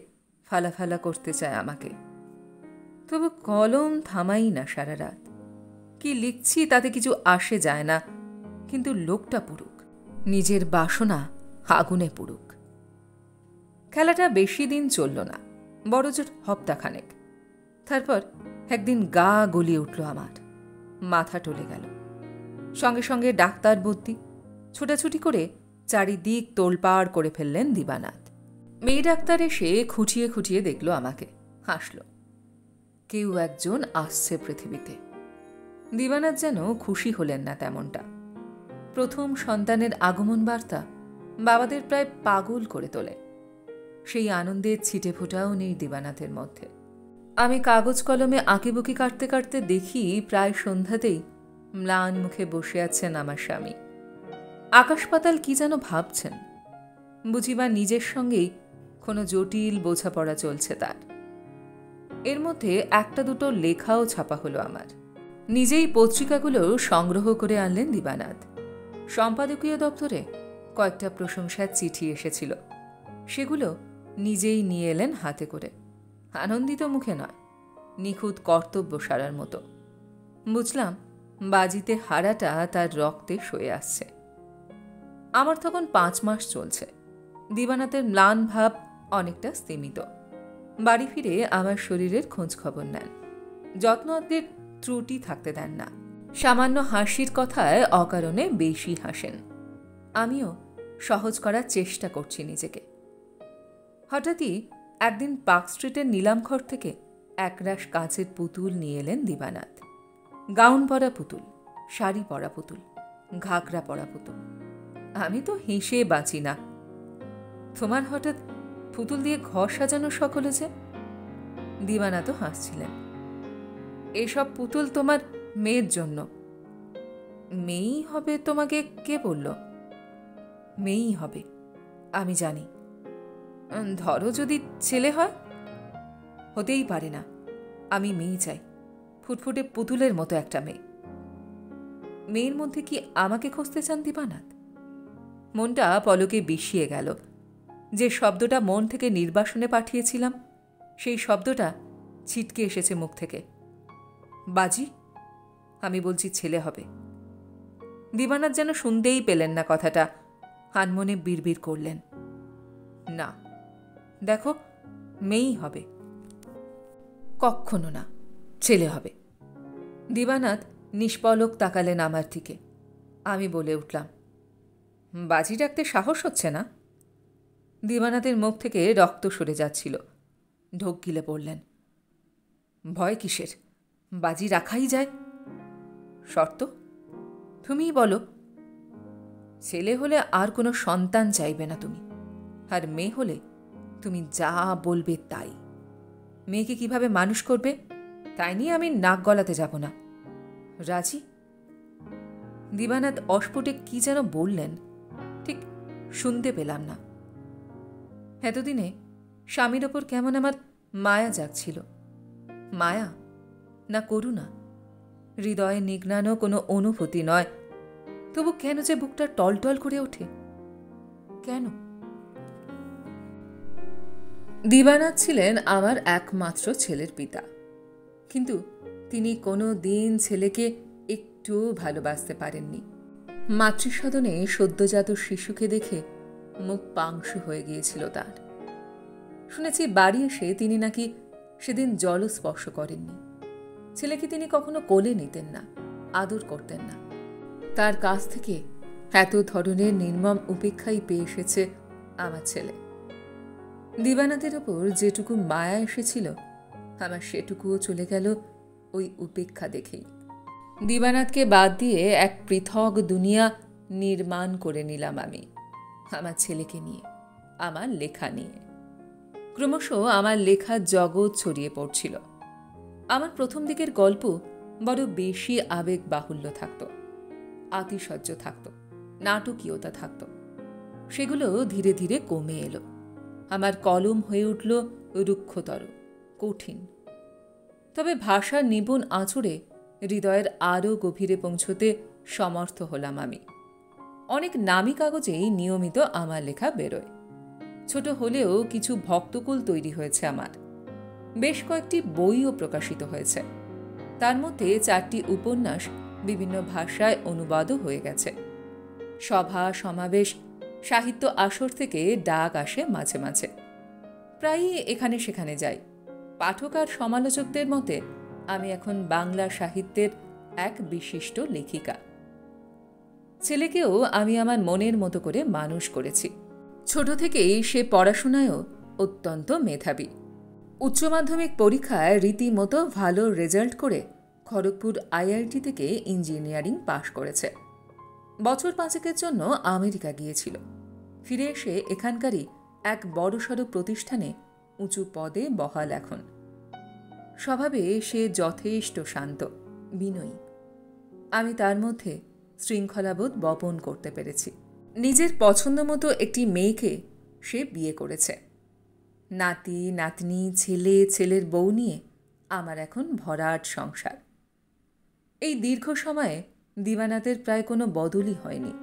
ফালাফালা করতে চায় আমাকে। তবু কলম থামাই না সারা রাত। কি লিখছি তাতে কিছু আসে যায় না, কিন্তু লোকটা পুরুক, নিজের বাসনা আগুনে পুরুক। খেলাটা বেশি দিন চলল না, বড়জোর হপ্তাখানেক। তারপর একদিন গা গলিয়ে উঠল আমার, মাথা টলে গেল। সঙ্গে সঙ্গে ডাক্তার ভর্তি। ছোটাছুটি করে চারিদিক তোলপাড় করে ফেললেন দিবানাথ। মেয়ে ডাক্তার এসে খুঁটিয়ে খুঁটিয়ে দেখল আমাকে, হাসল। কেউ একজন আসছে পৃথিবীতে। দিবানাথ যেন খুশি হলেন না তেমনটা। প্রথম সন্তানের আগমন বার্তা বাবাদের প্রায় পাগল করে তোলে। সেই আনন্দের ছিটে ফোটাও নেই দিবানাথের মধ্যে। আমি কাগজ কলমে আঁকিবুকি কাটতে কাটতে দেখি প্রায় সন্ধ্যাতেই ম্লান মুখে বসে আছেন আমার স্বামী। আকাশ পাতাল কি যেন ভাবছেন, বুঝিবা নিজের সঙ্গেই কোনো জটিল বোঝাপড়া চলছে তার। এর মধ্যে একটা দুটো লেখাও ছাপা হলো আমার। নিজেই পত্রিকাগুলো সংগ্রহ করে আনলেন দিবানাথ। সম্পাদকীয় দপ্তরে কয়েকটা প্রশংসার চিঠি এসেছিল, সেগুলো নিজেই নিয়ে এলেন হাতে করে। আনন্দিত মুখে নয়, নিখুঁত কর্তব্য সারার মতো। বুঝলাম বাজিতে হারাটা তার রক্তে সয়ে আসছে। আমার তখন 5 মাস চলছে। দিবানাথের ম্লান ভাব অনেকটা স্তিমিত। বাড়ি ফিরে আমার শরীরের খোঁজ খবর নেন, যত্ন আত্মের ত্রুটি থাকতে দেন না। সামান্য হাসির কথায় অকারণে বেশি হাসেন। আমিও সহজ করার চেষ্টা করছি নিজেকে। হঠাৎই একদিন পার্ক স্ট্রিটের নিলামঘর থেকে একরাশ কাঁচের পুতুল নিয়ে এলেন দিবানাথ। গাউন পরা পুতুল, শাড়ি পরা পুতুল, ঘাগরা পরা পুতুল। আমি তো হেসে বাঁচি না। তোমার হঠাৎ পুতুল দিয়ে ঘর সাজানো শখ হলো যে? দিবানাথও হাসছিলেন। এসব পুতুল তোমার মেয়ের জন্য। মেয়েই হবে তোমাকে কে বলল? মেয়েই হবে, আমি জানি। ধরো যদি ছেলে হয়? হতেই পারে না, আমি মেয়ে চাই, ফুটফুটে পুতুলের মতো একটা মেয়ে। মেয়ের মধ্যে কি আমাকে খুঁজতে চান দিবানাথ? মনটা পলকে বিষিয়ে গেল। যে শব্দটা মন থেকে নির্বাসনে পাঠিয়েছিলাম, সেই শব্দটা ছিটকে এসেছে মুখ থেকে। বাজি, আমি বলছি ছেলে হবে। দিবানাথ যেন শুনতেই পেলেন না কথাটা, আনমনে বিড়বিড় করলেন, না, দেখো, মেয়েই হবে। কক্ষনো না, ছেলে হবে। দিবানাথ নিষ্পলক তাকালেন আমার দিকে। আমি বলে উঠলাম, বাজি ডাকতে সাহস হচ্ছে না? দিবানাথের মুখ থেকে রক্ত সরে যাচ্ছিল। ঢোক গিলে পড়লেন, ভয় কিসের? বাজি রাখাই যায়। শর্ত তুমিই বলো। ছেলে হলে আর কোনো সন্তান চাইবে না তুমি, আর মেয়ে হলে তুমি যা বলবে তাই। মেয়েকে কিভাবে মানুষ করবে তাই নিয়ে আমি নাক গলাতে যাব না। রাজি? দিবানাথ অস্ফুটে কি যেন বললেন, ঠিক শুনতে পেলাম না। এতদিনে স্বামীর ওপর কেমন আমার মায়া জাগছিল। মায়া না করুণা, হৃদয়ে নিঘ্নানো কোনো অনুভূতি নয়, তবু কেন যে বুকটা টলটল করে ওঠে, কেন? দিবানাথ ছিলেন আমার একমাত্র ছেলের পিতা, কিন্তু তিনি কোনো দিন ছেলেকে একটু ভালোবাসতে পারেননি। মাতৃসদনে সদ্যজাত শিশুকে দেখে মুখ পাংশু হয়ে গিয়েছিল তার। শুনেছি বাড়ি এসে তিনি নাকি সেদিন জল স্পর্শ করেননি। ছেলেকে তিনি কখনো কোলে নিতেন না, আদর করতেন না। তার কাছ থেকে এত ধরনের নির্মম উপেক্ষাই পেয়ে এসেছে আমার ছেলে। দিবানাথের ওপর যেটুকু মায়া এসেছিল, আমার সেটুকুও চলে গেল ওই উপেক্ষা দেখেই। দিবানাথকে বাদ দিয়ে এক পৃথক দুনিয়া নির্মাণ করে নিলাম আমি, আমার ছেলেকে নিয়ে, আমার লেখা নিয়ে। ক্রমশ আমার লেখার জগৎ ছড়িয়ে পড়ছিল। আমার প্রথম দিকের গল্প বড় বেশি আবেগ বাহুল্য থাকত, আতিশয্য থাকত, নাটকীয়তা থাকত। সেগুলো ধীরে ধীরে কমে এলো। আমার কলম হয়ে উঠল রুক্ষতর, কঠিন। তবে ভাষার নিপুণ আঁচড়ে হৃদয়ের আরও গভীরে পৌঁছতে সমর্থ হলাম আমি। অনেক নামী কাগজেই নিয়মিত আমার লেখা বেরোয়। ছোট হলেও কিছু ভক্তকুল তৈরি হয়েছে আমার। বেশ কয়েকটি বইও প্রকাশিত হয়েছে। তার মধ্যে 4টি উপন্যাস বিভিন্ন ভাষায় অনুবাদও হয়ে গেছে। সভা সমাবেশ, সাহিত্য আসর থেকে ডাক আসে মাঝে মাঝে। প্রায়ই এখানে সেখানে যাই। পাঠক আর সমালোচকদের মতে আমি এখন বাংলা সাহিত্যের এক বিশিষ্ট লেখিকা। ছেলেকেও আমি আমার মনের মতো করে মানুষ করেছি। ছোট থেকেই সে পড়াশোনায়ও অত্যন্ত মেধাবী। উচ্চ মাধ্যমিক পরীক্ষায় রীতিমতো ভালো রেজাল্ট করে খড়গপুর IIT থেকে ইঞ্জিনিয়ারিং পাশ করেছে। বছর 5 জন্য আমেরিকা গিয়েছিল। ফিরে এসে এখানকারই এক বড়সড় প্রতিষ্ঠানে উঁচু পদে বহাল এখন। স্বভাবে সে যথেষ্ট শান্ত, বিনয়ী। আমি তার মধ্যে শৃঙ্খলাবোধ বপন করতে পেরেছি। নিজের পছন্দ মতো একটি মেয়েকে সে বিয়ে করেছে। নাতি নাতনি, ছেলে, ছেলের বউ নিয়ে আমার এখন ভরাট সংসার। এই দীর্ঘ সময়ে দিবানাথের প্রায় কোনো বদলই হয়নি।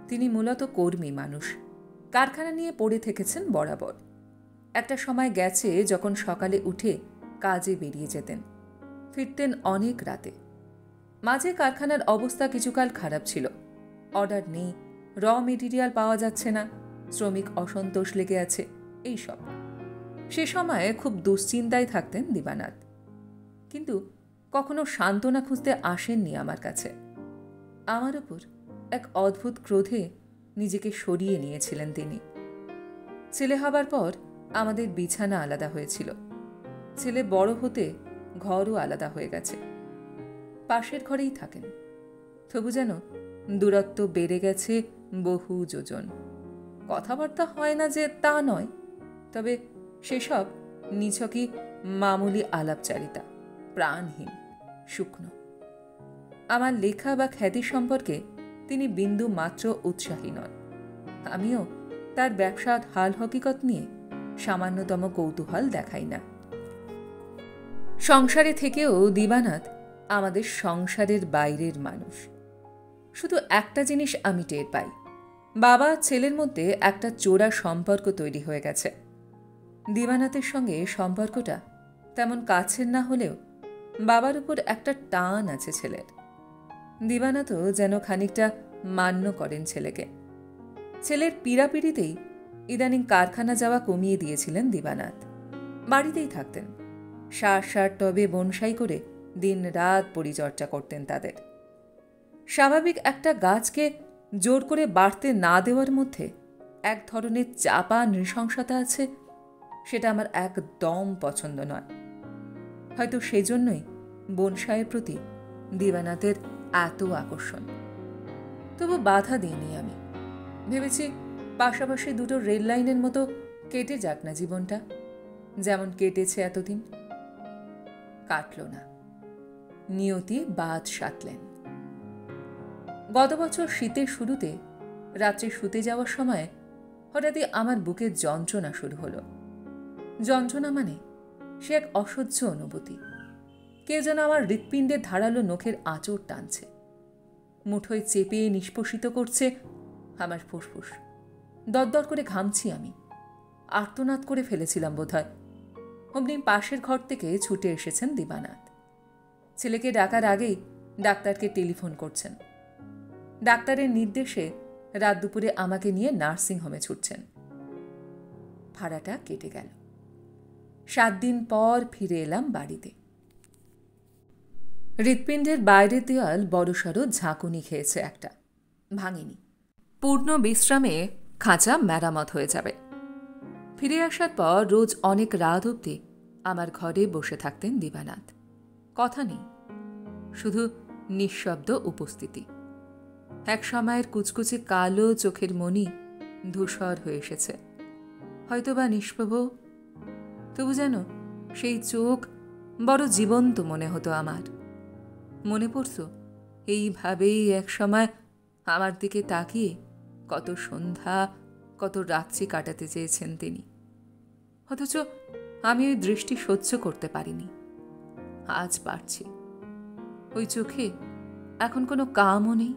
তিনি মূলত কর্মী মানুষ, কারখানা নিয়ে পড়ে থেকেছেন বরাবর। একটা সময় গেছে যখন সকালে উঠে কাজে বেরিয়ে যেতেন, ফিরতেন অনেক রাতে। মাঝে কারখানার অবস্থা কিছুকাল খারাপ ছিল। অর্ডার নেই, র মেটেরিয়াল পাওয়া যাচ্ছে না, শ্রমিক অসন্তোষ লেগে আছে, এইসব। সে সময়ে খুব দুশ্চিন্তায় থাকতেন দিবানাথ, কিন্তু কখনো সান্ত্বনা খুঁজতে আসেননি আমার কাছে। আমার ওপর এক অদ্ভুত ক্রোধে নিজেকে সরিয়ে নিয়েছিলেন তিনি। ছেলে হবার পর আমাদের বিছানা আলাদা হয়েছিল। ছেলে বড় হতে ঘরও আলাদা হয়ে গেছে। পাশের ঘরেই থাকেন, তবু যেন দূরত্ব বেড়ে গেছে বহু যোজন। কথাবার্তা হয় না যে তা নয়, তবে সেসব নিছকই মামুলি আলাপচারিতা, প্রাণহীন, শুকনো। আমার লেখা বা খ্যাতি সম্পর্কে তিনি বিন্দু মাত্র উৎসাহী নন। আমিও তার ব্যবসার হাল হকিকত নিয়ে সামান্যতম কৌতূহল দেখাই না। সংসারে থেকেও দিবানাথ আমাদের সংসারের বাইরের মানুষ। শুধু একটা জিনিস আমি টের পাই, বাবা ছেলের মধ্যে একটা চোরা সম্পর্ক তৈরি হয়ে গেছে। দিবানাথের সঙ্গে সম্পর্কটা তেমন কাছের না হলেও বাবার উপর একটা টান আছে ছেলের। দিবানাথও যেন খানিকটা মান্য করেন ছেলেকে। ছেলের পীড়াপিড়িতেই ইদানিং কারখানা যাওয়া কমিয়ে দিয়েছিলেন দিবানাথ। বাড়িতেই থাকতেন, সার টবে বনসাই করে দিন রাত পরিচর্যা করতেন তাদের। স্বাভাবিক একটা গাছকে জোর করে বাড়তে না দেওয়ার মধ্যে এক ধরনের চাপা নৃশংসতা আছে, সেটা আমার একদম পছন্দ নয়। হয়তো সেজন্যই বনসাইয়ের প্রতি দিবানাথের এত আকর্ষণ। তবু বাধা দিইনি আমি। ভেবেছি পাশাপাশি দুটো রেল লাইনের মতো কেটে যাক না জীবনটা, যেমন কেটেছে এতদিন। কাটল না। নিয়তি বাদ সাধলেন। গত বছর শীতের শুরুতে রাত্রে শুতে যাওয়ার সময় হঠাৎই আমার বুকে যন্ত্রণা শুরু হলো। যন্ত্রণা মানে সে এক অসহ্য অনুভূতি। কেউ যেন আমার হৃৎপিণ্ডের ধারালো নখের আঁচড় টানছে, মুঠোয় চেপে নিষ্পোষিত করছে আমার ফুসফুস। দরদর করে ঘামছি আমি। আর্তনাদ করে ফেলেছিলাম বোধহয়। অমনি পাশের ঘর থেকে ছুটে এসেছেন দিবানাথ। ছেলেকে ডাকার আগেই ডাক্তারকে টেলিফোন করছেন। ডাক্তারের নির্দেশে রাত দুপুরে আমাকে নিয়ে নার্সিংহোমে ছুটছেন। ভাড়াটা কেটে গেল। 7 দিন পর ফিরে এলাম বাড়িতে। হৃৎপিণ্ডের বাইরের দেওয়াল বড়সড় ঝাঁকুনি খেয়েছে একটা, ভাঙেনি। পূর্ণ বিশ্রামে খাঁচা মেরামত হয়ে যাবে। ফিরে আসার পর রোজ অনেক রাত অবধি আমার ঘরে বসে থাকতেন দিবানাথ। কথা নেই, শুধু নিঃশব্দ উপস্থিতি। এক সময়ের কুচকুচে কালো চোখের মণি ধূসর হয়ে এসেছে, হয়তোবা নিষ্প্রভ। তবু যেন সেই চোখ বড় জীবন্ত মনে হতো আমার। মনে পড়ত এইভাবেই এক সময় আমার দিকে তাকিয়ে কত সন্ধ্যা, কত রাত্রি কাটাতে চেয়েছেন তিনি। অথচ আমি ওই দৃষ্টি সহ্য করতে পারিনি। আজ পারছি। ওই চোখে এখন কোনো কামও নেই,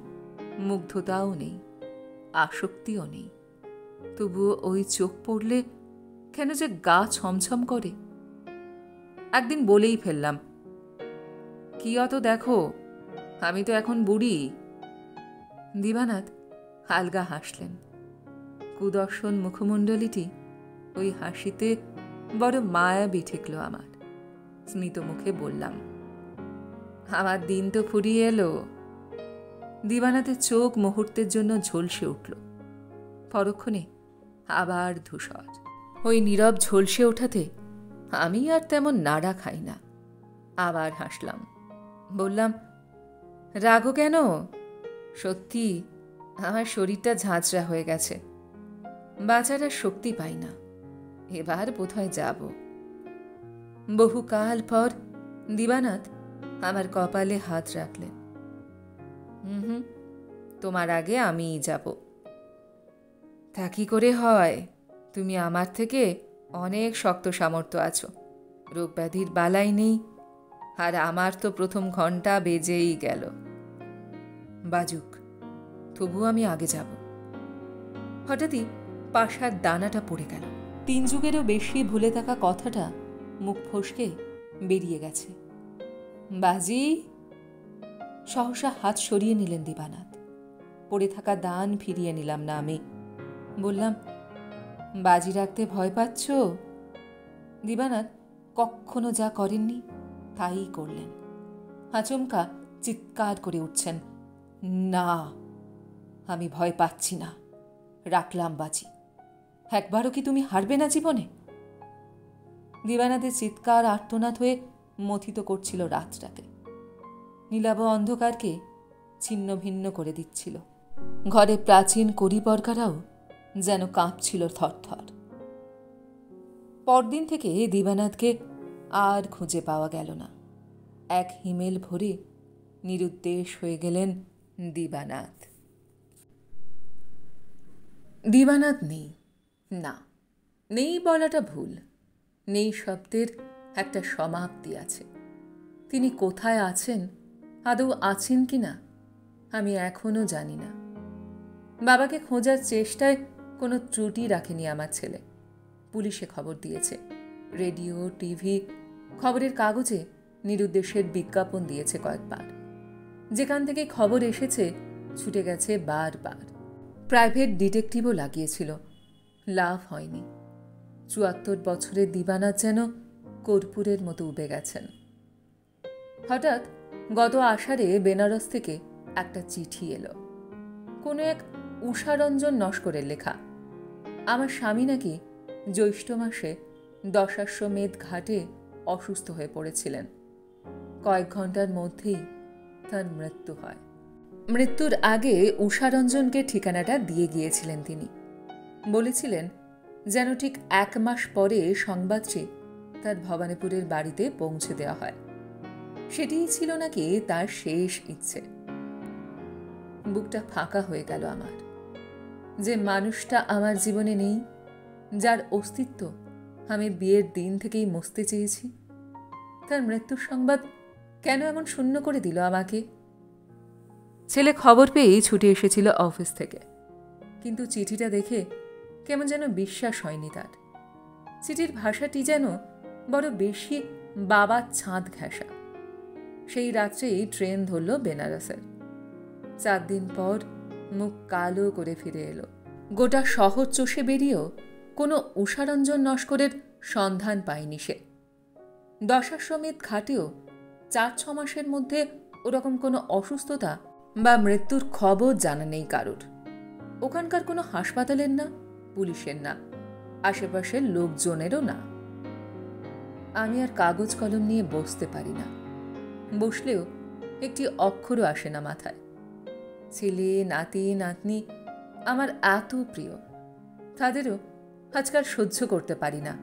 মুগ্ধতাও নেই, আসক্তিও নেই। তবুও ওই চোখ পড়লে কেন যে গা ছমছম করে। একদিন বলেই ফেললাম, কি অত দেখো, আমি তো এখন বুড়ি। দিবানাথ আলগা হাসলেন। কুদর্শন মুখমণ্ডলীটি ওই হাসিতে বড় মায়াবী ঠেকল আমার। স্মিত মুখে বললাম, আমার দিন তো ফুরিয়ে এলো। দিবানাথের চোখ মুহূর্তের জন্য ঝলসে উঠল, পরক্ষণে আবার ধূসর। ওই নীরব ঝলসে ওঠাতে আমি আর তেমন নাড়া খাই না। আবার হাসলাম, বললাম, রাগো কেন? সত্যি আমার শরীরটা ঝাঁঝরা হয়ে গেছে, বাঁচার আর শক্তি পাই না। এবার বোধহয় যাব। বহুকাল পর দিবানাথ আমার কপালে হাত রাখলেন। হুম, তোমার আগে আমিই যাব। তা কি করে হয়? তুমি আমার থেকে অনেক শক্ত সামর্থ্য আছো, রোগব্যাধির বালাই নেই, আর আমার তো প্রথম ঘন্টা বেজেই গেল। বাজুক, তবু আমি আগে যাব। হঠাৎই পাশার দানাটা পড়ে গেল। 3 যুগেরও বেশি ভুলে থাকা কথাটা মুখ ফসকে বেরিয়ে গেছে। বাজি! সহসা হাত সরিয়ে নিলেন দিবানাথ। পড়ে থাকা দান ফিরিয়ে নিলাম না আমি। বললাম, বাজি রাখতে ভয় পাচ্ছ? দিবানাথ কখনো যা করেননি তাই করলেন। আচমকা চিৎকার করে উঠছেন, না, আমি ভয় পাচ্ছি না, রাখলাম বাজি। একবারও কি তুমি হারবে না জীবনে? দিবানাথের চিৎকার আর্তনাদ হয়ে মথিত করছিল রাতটাকে। নীলাভ অন্ধকারকে ছিন্ন ভিন্ন করে দিচ্ছিল। ঘরে প্রাচীন কড়িপরকারাও যেন কাঁপছিল থরথর। পরদিন থেকে দিবানাথকে আর খুঁজে পাওয়া গেল না। এক হিমেল ভরে নিরুদ্দেশ হয়ে গেলেন দিবানাথ। দিবানাথ নেই, না, নেই বলাটা ভুল। নেই শব্দের একটা সমাপ্তি আছে। তিনি কোথায় আছেন, আদৌ আছেন কি না, আমি এখনও জানি না। বাবাকে খোঁজার চেষ্টায় কোনো ত্রুটি রাখেনি আমার ছেলে। পুলিশে খবর দিয়েছে, রেডিও, টিভি, খবরের কাগজে নিরুদ্দেশের বিজ্ঞাপন দিয়েছে কয়েকবার। যেখান থেকে খবর এসেছে ছুটে গেছে বারবার। প্রাইভেট ডিটেকটিভও লাগিয়েছিল, লাভ হয়নি। ৭৪ বছরের দিবানাথ যেন কর্পূরের মতো উবে গেছেন। হঠাৎ গত আষাঢ়ে বেনারস থেকে একটা চিঠি এলো। কোনো এক উষারঞ্জন নস্করের লেখা। আমার স্বামী নাকি জ্যৈষ্ঠ মাসে দশাশ্বমেধ ঘাটে অসুস্থ হয়ে পড়েছিলেন। কয়েক ঘন্টার মধ্যেই তার মৃত্যু হয়। মৃত্যুর আগে উষারঞ্জনকে ঠিকানাটা দিয়ে গিয়েছিলেন তিনি। বলেছিলেন যেন ঠিক ১ মাস পরে সংবাদটি তার ভবানীপুরের বাড়িতে পৌঁছে দেওয়া হয়। সেটিই ছিল নাকি তার শেষ ইচ্ছে। বুকটা ফাঁকা হয়ে গেল আমার। যে মানুষটা আমার জীবনে নেই, যার অস্তিত্ব আমি বিয়ের দিন থেকেই মুছতে চেয়েছি, তার মৃত্যুর সংবাদ কেন এমন শূন্য করে দিল আমাকে? ছেলে খবর পেয়েই ছুটে এসেছিল অফিস থেকে, কিন্তু চিঠিটা দেখে কেমন যেন বিশ্বাস হয়নি তার। চিঠির ভাষাটি যেন বড় বেশি বাবা ছাঁদ ঘেঁষা। সেই রাত্রেই ট্রেন ধরল বেনারসের। ৪ দিন পর মুখ কালো করে ফিরে এলো। গোটা শহর চষে বেরিয়েও কোনো উষারঞ্জন নস্করের সন্ধান পায়নি সে। দশাশ্বমেধ ঘাটেও ৪-৬ মাসের মধ্যে ওরকম কোনো অসুস্থতা বা মৃত্যুর খবর জানা নেই কারোর। ওখানকার কোনো হাসপাতালের না, পুলিশের না, আশেপাশের লোকজনেরও না। আমি আর কাগজ কলম নিয়ে বসতে পারি না। বসলেও একটি অক্ষরও আসে না মাথায়। ছেলে, নাতি, নাতনি আমার এত প্রিয়, তাদেরও আজকাল সহ্য করতে পারি না।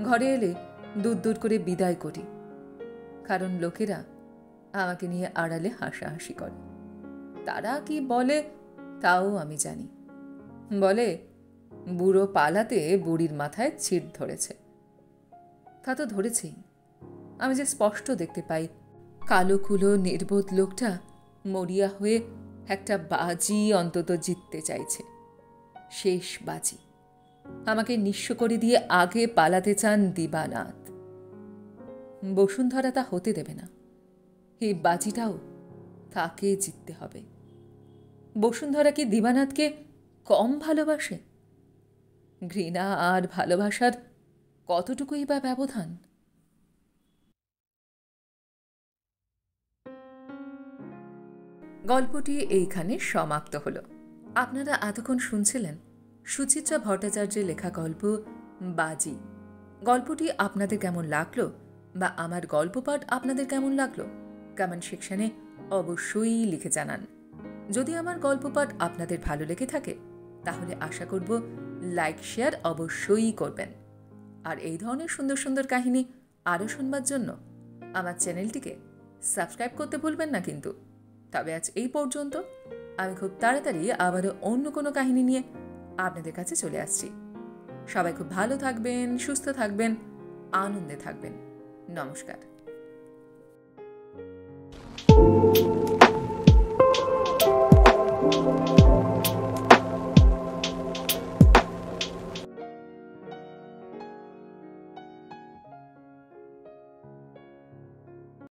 ঘরে এলে দূর দূর করে বিদায় করি, কারণ লোকেরা আমাকে নিয়ে আড়ালে হাসাহাসি করে। তারা কি বলে তাও আমি জানি। বলে বুড়ো পালাতে বুড়ির মাথায় ছিট ধরেছে। তা তো ধরেছেই। আমি যে স্পষ্ট দেখতে পাই কালো কুলো নির্বোধ লোকটা মরিয়া হয়ে একটা বাজি অন্তত জিততে চাইছে। শেষ বাজি। আমাকে নিঃস্ব করে দিয়ে আগে পালাতে চান দিবানাথ। বসুন্ধরা তা হতে দেবে না। এই বাজিটাও তাকে জিততে হবে। বসুন্ধরা কি দিবানাথকে কম ভালোবাসে? ঘৃণা আর ভালোবাসার কতটুকুই বা ব্যবধান? গল্পটি এইখানে সমাপ্ত হল। আপনারা এতক্ষণ শুনছিলেন সুচিত্রা ভট্টাচার্যের লেখা গল্প বাজি। গল্পটি আপনাদের কেমন লাগলো বা আমার গল্প পাঠ আপনাদের কেমন লাগলো কমেন্ট সেকশনে অবশ্যই লিখে জানান। যদি আমার গল্প পাঠ আপনাদের ভালো লেগে থাকে তাহলে আশা করব লাইক শেয়ার অবশ্যই করবেন। আর এই ধরনের সুন্দর সুন্দর কাহিনী আরও শুনবার জন্য আমার চ্যানেলটিকে সাবস্ক্রাইব করতে ভুলবেন না কিন্তু। তবে আজ এই পর্যন্ত। আমি খুব তাড়াতাড়ি আবারও অন্য কোনো কাহিনী নিয়ে আপনাদের কাছে চলে আসছি। সবাই খুব ভালো থাকবেন, সুস্থ থাকবেন, আনন্দে থাকবেন। নমস্কার।